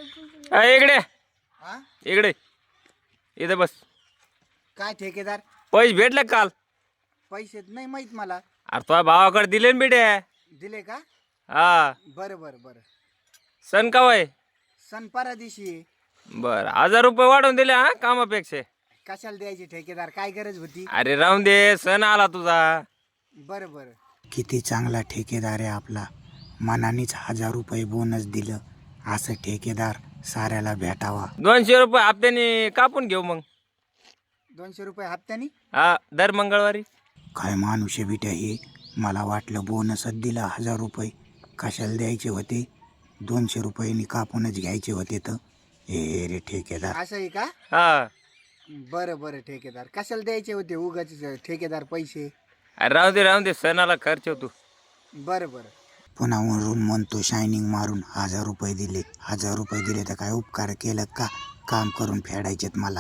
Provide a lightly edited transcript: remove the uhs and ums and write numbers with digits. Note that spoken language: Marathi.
इकडे हा इकडे इथं बस. काय ठेकेदार? पैसे भेटले का काल? पैसे नाही माहित मला. अरे तुझ्या भावाकडे दिले ना बेटे. दिले का? हा बरं बरं बरं. सण का वय? सण परदिवशी. बर 1000 रुपये वाढवून दिले हा कामापेक्षा. कशाला द्यायची ठेकेदार? काय गरज होती? अरे राहून दे, सण आला तुझा. बरं बरं. किती चांगला ठेकेदार आहे आपला. मनानेच 1000 रुपये बोनस दिलं. असं ठेकेदार साऱ्याला भेटावा. 200 रुपये हप्त्याने कापून घेऊ मग. 200 रुपये हप्त्यानी? हा दर मंगळवारी. काय माणूस आहे बिट्या हे. मला वाटलं बोनसच दिला 1000 रुपये. कशाला द्यायचे होते? 200 रुपयांनी कापूनच घ्यायचे होते तर. हे रे ठेकेदार. असं आहे का? हा बरं बरं ठेकेदार. कशाला द्यायचे होते उगाच ठेकेदार पैसे? अरे राहून दे सणाला खर्च होतो. बरं बरं. पुन्हा वरून म्हणतो शायनिंग मारून 1000 रुपये दिले. 1000 रुपये दिले तर काय उपकार केलं का? काम करून फेडायचेत मला.